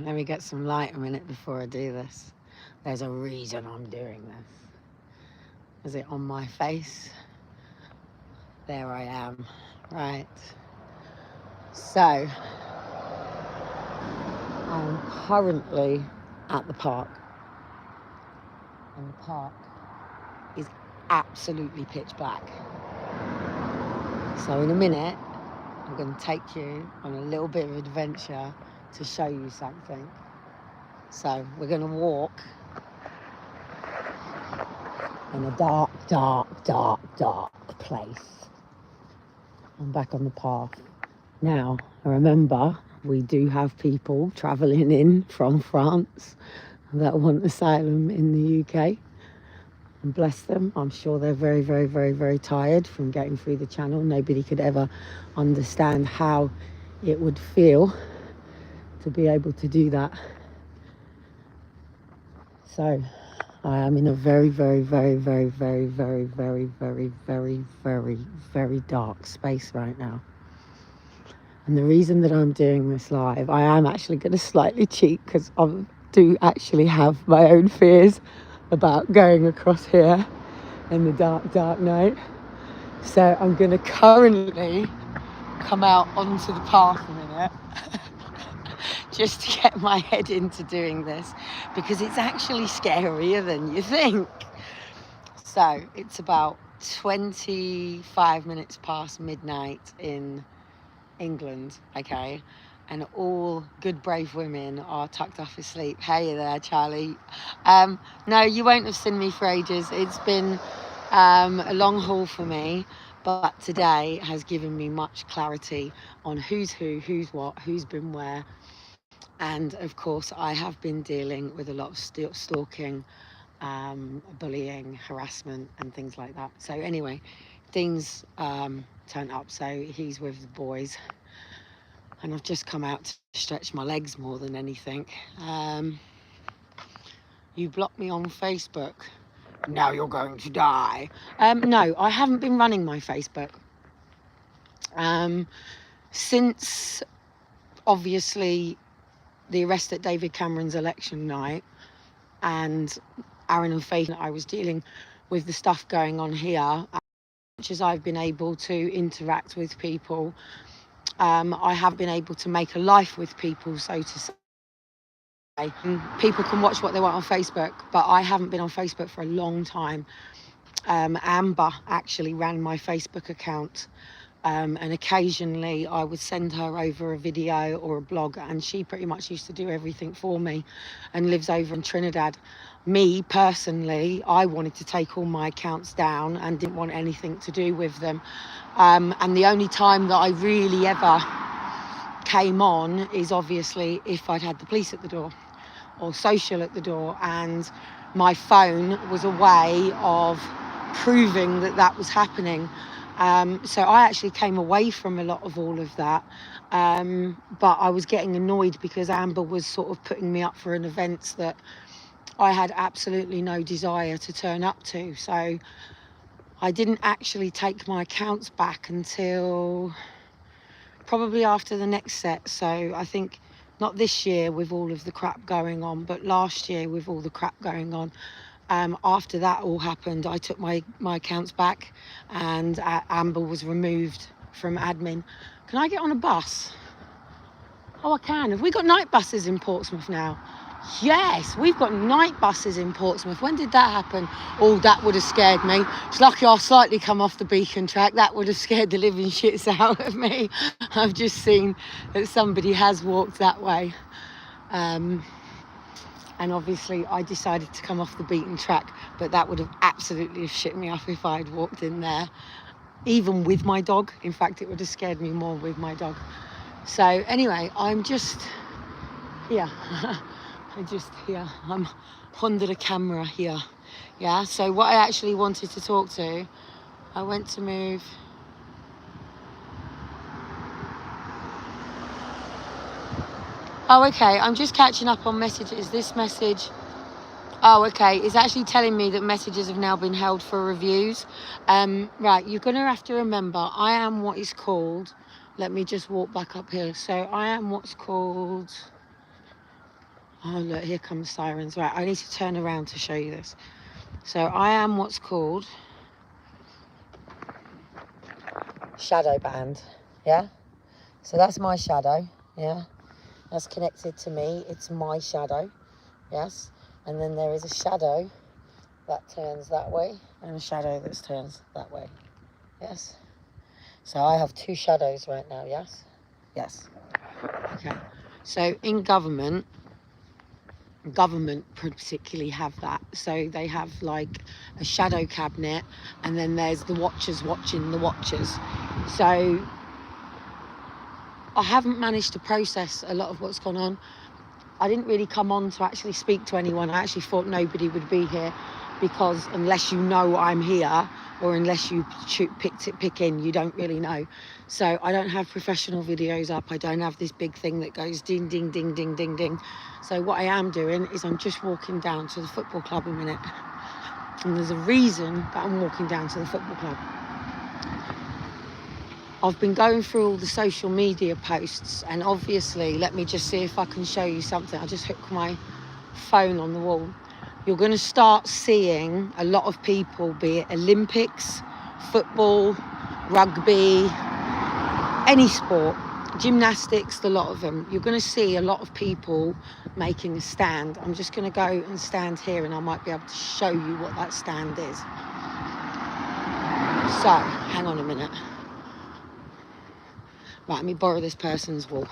Let me get some light a minute before I do this. There's a reason I'm doing this. Is it on my face? There I am. Right. So, I'm currently at the park. And the park is absolutely pitch black. So, in a minute, I'm going to take you on a little bit of adventure to show you something. So, we're going to walk in a dark, dark, dark, dark place. I'm back on the path. Now, remember, we do have people travelling in from France that want asylum in the UK. And bless them, I'm sure they're very, very, very, very tired from getting through the channel. Nobody could ever understand how it would feel to be able to do that. So I am in a very, very, very, very, very, very, very, very, very, very, very dark space right now. And the reason that I'm doing this live, I am actually going to slightly cheat because I do actually have my own fears about going across here in the dark, dark night. So I'm going to currently come out onto the path a minute just to get my head into doing this because it's actually scarier than you think. So it's about 25 minutes past midnight in England, okay, and all good brave women are tucked off asleep. Hey there, Charlie. No, you won't have seen me for ages. It's been a long haul for me, but today has given me much clarity on who's who, who's what, who's been where. And of course, I have been dealing with a lot of stalking, bullying, harassment, and things like that. So anyway, Dean's turned up, so he's with the boys, and I've just come out to stretch my legs more than anything. You blocked me on Facebook. Now you're going to die. No, I haven't been running my Facebook since obviously the arrest at David Cameron's election night, and Aaron and Faith. I was dealing with the stuff going on here. As much as I've been able to interact with people, I have been able to make a life with people, so to say. People can watch what they want on Facebook, but I haven't been on Facebook for a long time. Amber actually ran my Facebook account, and occasionally I would send her over a video or a blog, and she pretty much used to do everything for me and lives over in Trinidad. Me personally, I wanted to take all my accounts down and didn't want anything to do with them, and the only time that I really ever came on is obviously if I'd had the police at the door or social at the door, and my phone was a way of proving that that was happening. So I actually came away from a lot of all of that, but I was getting annoyed because Amber was sort of putting me up for an event that I had absolutely no desire to turn up to. So I didn't actually take my accounts back until probably after the next set. So I think not this year with all of the crap going on, but last year with all the crap going on. After that all happened, I took my accounts back, and Amber was removed from admin. Can I get on a bus? Oh, I can. Have we got night buses in Portsmouth now? Yes, we've got night buses in Portsmouth. When did that happen? Oh, that would have scared me. It's lucky I slightly come off the beacon track. That would have scared the living shits out of me. I've just seen that somebody has walked that way. And obviously I decided to come off the beaten track, but that would have absolutely shit me off if I had walked in there, even with my dog. In fact, it would have scared me more with my dog. So anyway, I'm just here. I'm under the camera here. Yeah, so what I actually wanted to talk to, I went to move. Oh, okay, I'm just catching up on messages. This message, oh, okay, it's actually telling me that messages have now been held for reviews. Right, you're going to have to remember, I am what is called, let me just walk back up here. So I am what's called Oh, look, here comes sirens. Right, I need to turn around to show you this. So I am what's called shadow band, yeah? So that's my shadow, yeah? That's connected to me. It's my shadow, yes? And then there is a shadow that turns that way and a shadow that turns that way, yes? So I have two shadows right now, yes? Yes. Okay. So in government particularly have that. So they have like a shadow cabinet, and then there's the watchers watching the watchers. So I haven't managed to process a lot of what's gone on. I didn't really come on to actually speak to anyone. I actually thought nobody would be here, because unless you know I'm here, or unless you pick in, you don't really know. So I don't have professional videos up. I don't have this big thing that goes ding, ding, ding, ding, ding, ding. So what I am doing is I'm just walking down to the football club a minute. And there's a reason that I'm walking down to the football club. I've been going through all the social media posts, and obviously, let me just see if I can show you something. I'll just hook my phone on the wall. You're going to start seeing a lot of people, be it Olympics, football, rugby, any sport, gymnastics, the lot of them. You're going to see a lot of people making a stand. I'm just going to go and stand here, and I might be able to show you what that stand is. So, hang on a minute. Right, let me borrow this person's wall.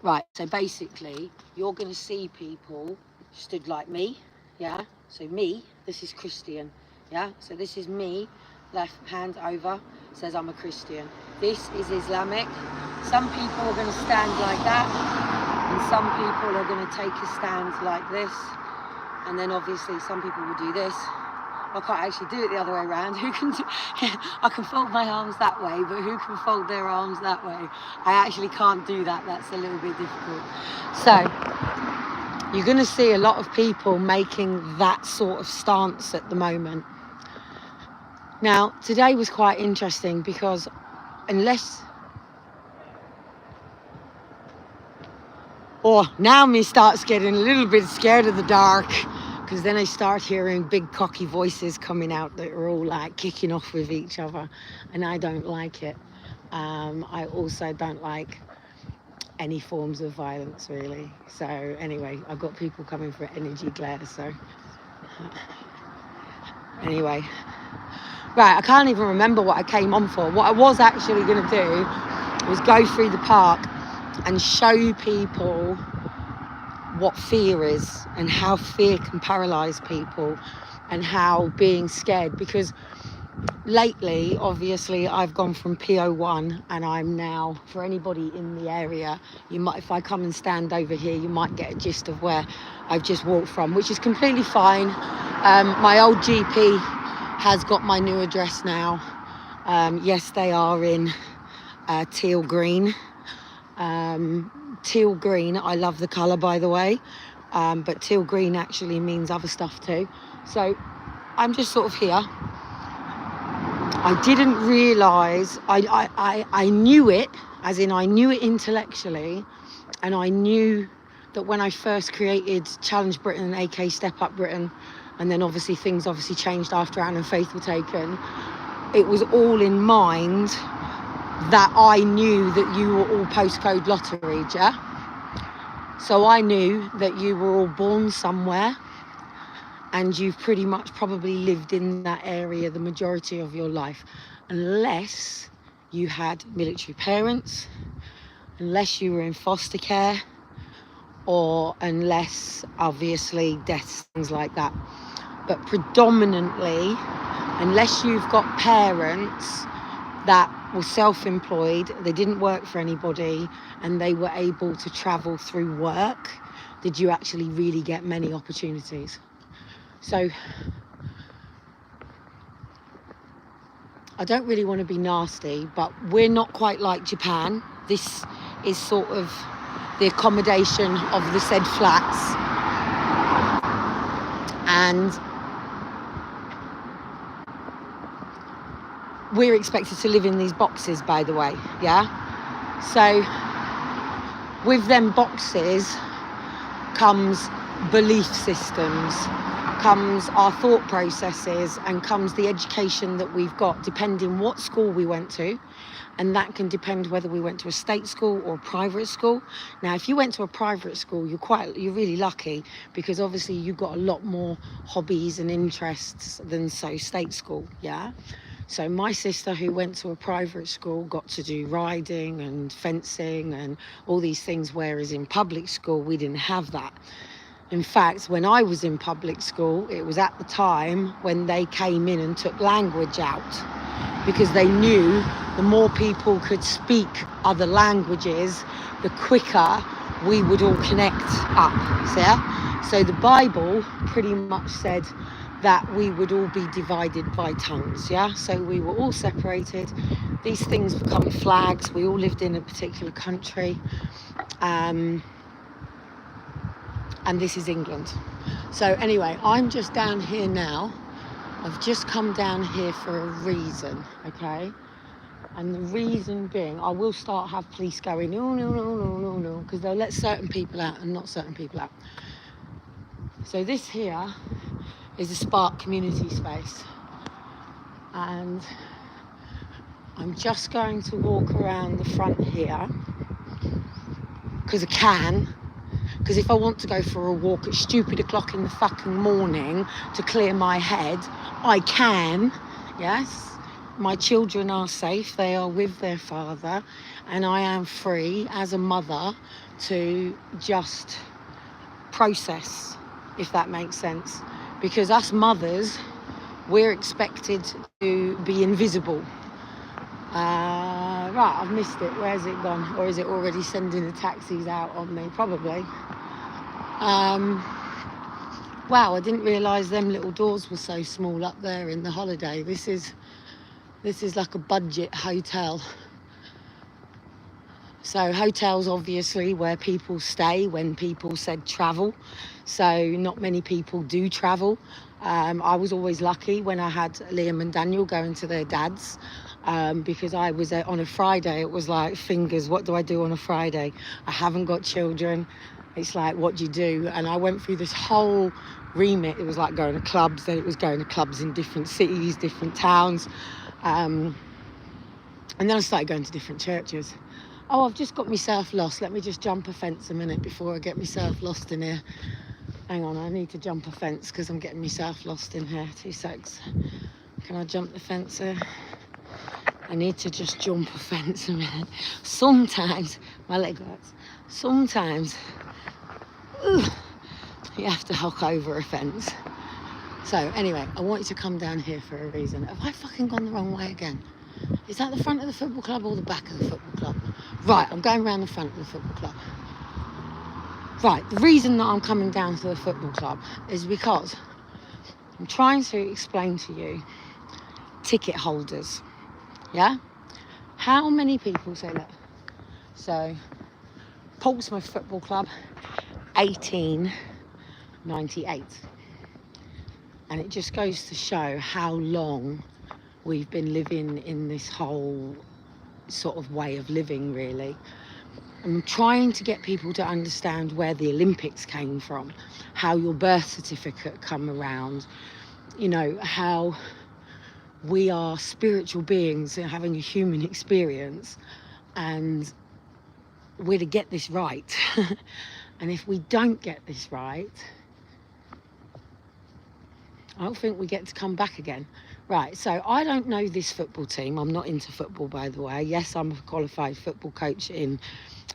Right, so basically, you're going to see people stood like me, yeah? So me, this is Christian, yeah? So this is me, left hand over, says I'm a Christian. This is Islamic. Some people are going to stand like that, and some people are going to take a stand like this, and then obviously some people will do this. I can't actually do it the other way around. Who can do, I can fold my arms that way, but who can fold their arms that way? I actually can't do that. That's a little bit difficult. So you're going to see a lot of people making that sort of stance at the moment. Now, today was quite interesting, because unless... Oh, now me starts getting a little bit scared of the dark, because then I start hearing big cocky voices coming out that are all like kicking off with each other, and I don't like it. I also don't like any forms of violence, really. So anyway, I've got people coming for energy glare, so anyway. Right, I can't even remember what I came on for. What I was actually going to do was go through the park and show people what fear is, and how fear can paralyze people, and how being scared, because lately, obviously, I've gone from PO1, and I'm now, for anybody in the area, you might, if I come and stand over here, you might get a gist of where I've just walked from, which is completely fine. My old GP has got my new address now. Yes, they are in teal green. Teal green, I love the colour, by the way, but teal green actually means other stuff too. So I'm just sort of here. I didn't realise, I knew it, as in I knew it intellectually, and I knew that when I first created Challenge Britain and AK Step Up Britain, and then obviously things changed after Anne and Faith were taken, it was all in mind that I knew that you were all postcode lottery, yeah? So I knew that you were all born somewhere, and you've pretty much probably lived in that area the majority of your life, unless you had military parents, unless you were in foster care, or unless, obviously, deaths, things like that. But predominantly, unless you've got parents that were self-employed, they didn't work for anybody, and they were able to travel through work, did you actually really get many opportunities. So I don't really want to be nasty, but we're not quite like Japan. This is sort of the accommodation of the said flats, and we're expected to live in these boxes, by the way, yeah? So with them boxes, comes belief systems, comes our thought processes, and comes the education that we've got, depending what school we went to. And that can depend whether we went to a state school or a private school. Now, if you went to a private school, you're really lucky, because obviously you've got a lot more hobbies and interests than, so, state school, yeah? So my sister, who went to a private school, got to do riding and fencing and all these things, whereas in public school, we didn't have that. In fact, when I was in public school, it was at the time when they came in and took language out, because they knew the more people could speak other languages, the quicker we would all connect up. So the Bible pretty much said that we would all be divided by tongues, yeah? So we were all separated. These things become flags. We all lived in a particular country. And this is England. So anyway, I'm just down here now. I've just come down here for a reason, okay? And the reason being, I will have police going, no, because they'll let certain people out and not certain people out. So this here is a Spark community space. And I'm just going to walk around the front here, because I can. Because if I want to go for a walk at stupid o'clock in the fucking morning to clear my head, I can, yes. My children are safe, they are with their father, and I am free as a mother to just process, if that makes sense. Because us mothers, we're expected to be invisible. Right, I've missed it. Where's it gone? Or is it already sending the taxis out on me? Probably. Wow, I didn't realise them little doors were so small up there in the Holiday. This is like a budget hotel. So hotels, obviously, where people stay when people said travel. So not many people do travel. I was always lucky when I had Liam and Daniel going to their dad's, because I was on a Friday. It was like, fingers, what do I do on a Friday? I haven't got children. It's like, what do you do? And I went through this whole remit. It was like going to clubs, then it was going to clubs in different cities, different towns. And then I started going to different churches. Oh, I've just got myself lost. Let me just jump a fence a minute before I get myself lost in here. Hang on, I need to jump a fence because I'm getting myself lost in here. 2 secs. Can I jump the fence here? I need to just jump a fence a minute. Sometimes, my leg hurts. Sometimes, you have to hook over a fence. So anyway, I want you to come down here for a reason. Have I fucking gone the wrong way again? Is that the front of the football club or the back of the football club? Right, I'm going around the front of the football club. Right, the reason that I'm coming down to the football club is because I'm trying to explain to you ticket holders, yeah? How many people say that? So, Portsmouth Football Club, 1898. And it just goes to show how long we've been living in this whole sort of way of living, really. I'm trying to get people to understand where the Olympics came from, how your birth certificate come around, you know, how we are spiritual beings having a human experience, and we're to get this right. And if we don't get this right, I don't think we get to come back again. Right, so I don't know this football team. I'm not into football, by the way. Yes, I'm a qualified football coach in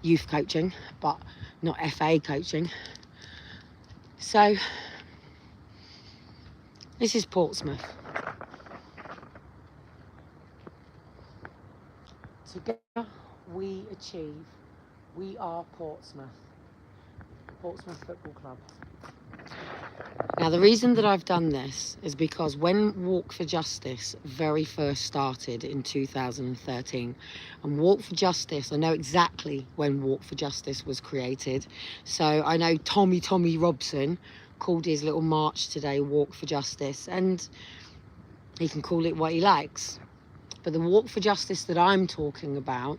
youth coaching, but not FA coaching. So, this is Portsmouth. Together we achieve. We are Portsmouth Football Club. Now, the reason that I've done this is because when Walk for Justice very first started in 2013, and Walk for Justice, I know exactly when Walk for Justice was created. So I know Tommy Robson called his little march today Walk for Justice, and he can call it what he likes. But the Walk for Justice that I'm talking about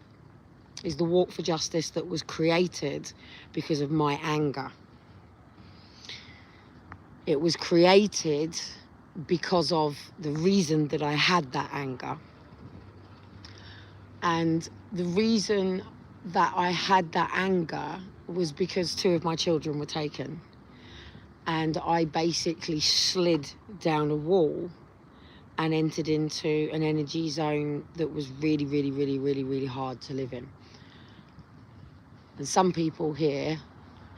is the Walk for Justice that was created because of my anger. It was created because of the reason that I had that anger. And the reason that I had that anger was because 2 of my children were taken. And I basically slid down a wall and entered into an energy zone that was really, really, really, really, really hard to live in. And some people here,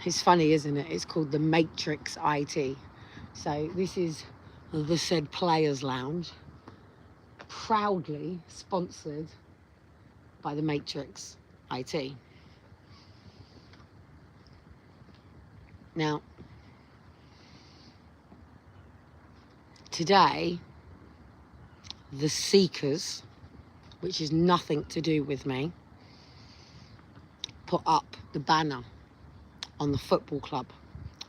it's funny, isn't it? It's called the Matrix IT. So this is the said Players Lounge, proudly sponsored by the Matrix IT. Now, today, the Seekers, which is nothing to do with me, put up the banner on the football club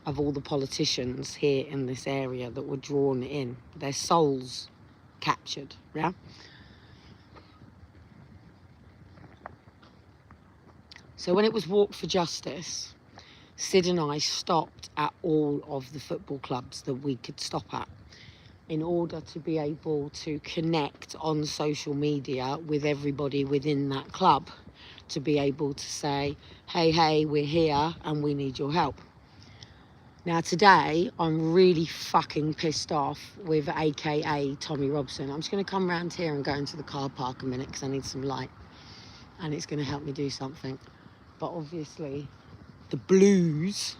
of all the politicians here in this area that were drawn in, their souls captured, yeah? So when it was Walk for Justice, Sid and I stopped at all of the football clubs that we could stop at in order to be able to connect on social media with everybody within that club, to be able to say, hey, we're here and we need your help. Now today, I'm really fucking pissed off with AKA Tommy Robson. I'm just gonna come around here and go into the car park a minute because I need some light and it's gonna help me do something. But obviously, the Blues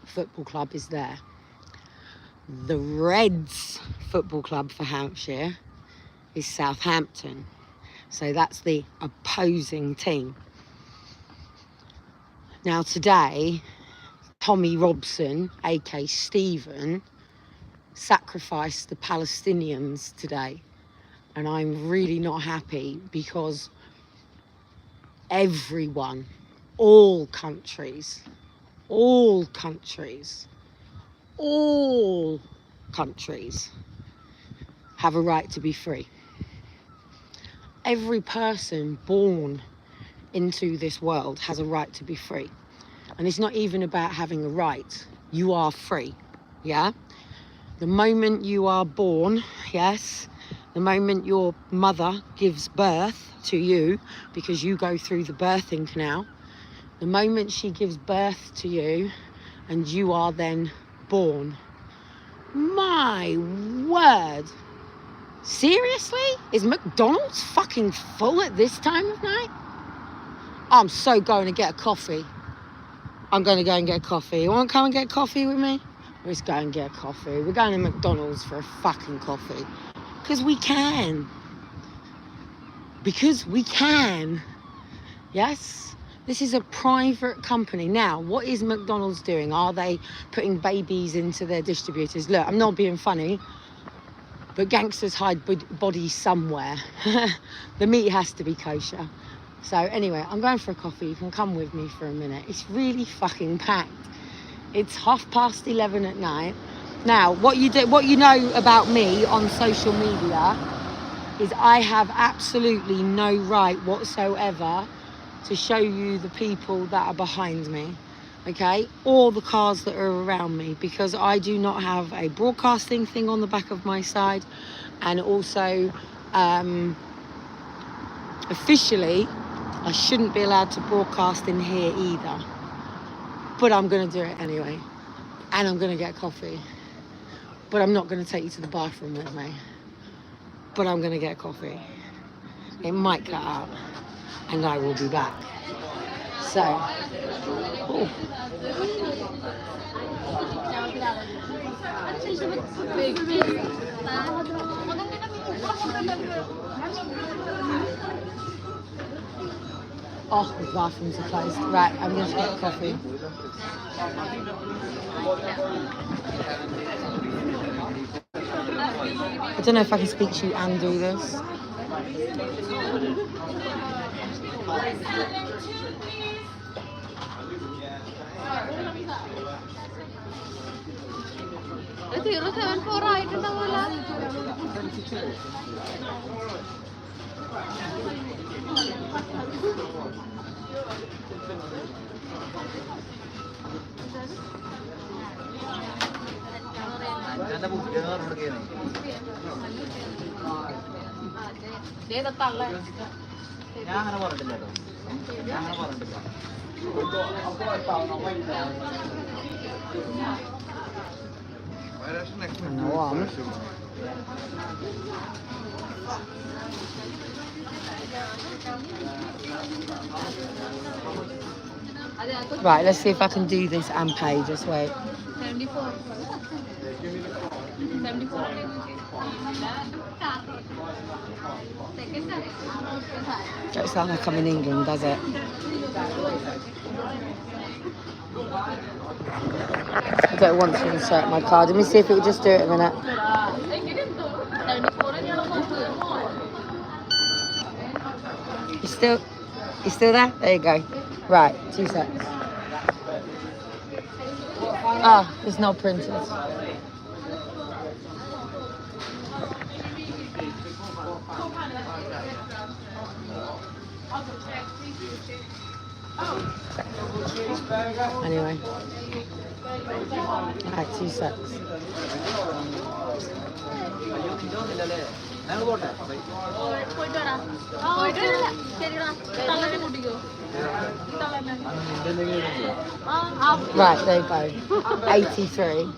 football club is there. The Reds football club for Hampshire is Southampton. So that's the opposing team. Now today, Tommy Robson, aka Stephen, sacrificed the Palestinians today. And I'm really not happy because everyone, all countries have a right to be free. Every person born into this world has a right to be free. And it's not even about having a right. You are free, yeah? The moment you are born, yes, the moment your mother gives birth to you, because you go through the birthing canal, the moment she gives birth to you and you are then born. My word. Seriously? Is McDonald's fucking full at this time of night? I'm so going to get a coffee. I'm going to go and get a coffee. You want to come and get coffee with me? Let's go and get a coffee. We're going to McDonald's for a fucking coffee. Because we can. Because we can. Yes? This is a private company. Now, what is McDonald's doing? Are they putting babies into their distributors? Look, I'm not being funny, but gangsters hide bodies somewhere. The meat has to be kosher. So anyway, I'm going for a coffee. You can come with me for a minute. It's really fucking packed. It's 11:30 at night. Now, what you know about me on social media is I have absolutely no right whatsoever to show you the people that are behind me, okay, or the cars that are around me, because I do not have a broadcasting thing on the back of my side, and also officially I shouldn't be allowed to broadcast in here either, but I'm going to do it anyway, and I'm going to get coffee, but I'm not going to take you to the bathroom with me, but I'm going to get coffee. It might cut out and I will be back. So, oh. Oh, the bathrooms are closed. Right, I'm going to get coffee. I don't know if I can speak to you and do this. Right, let's see if I can do this and pay. Just wait. 74. 74. Don't sound like I'm in England, does it? I don't want to insert my card. Let me see if it will just do it in a minute. You still there? There you go. Right, 2 seconds. Ah, it's not printed. Anyway. Right, 2 seconds. Right, there you go. 83.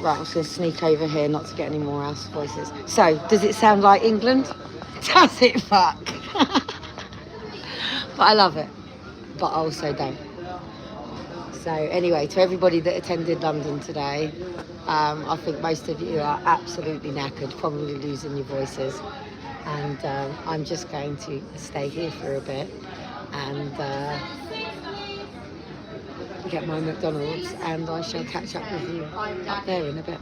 Right, I'm just going to sneak over here not to get any more house voices. So, does it sound like England? Does it, fuck? But I love it. But I also don't. So anyway, to everybody that attended London today, I think most of you are absolutely knackered, probably losing your voices. And I'm just going to stay here for a bit and get my McDonald's, and I shall catch up with you up there in a bit.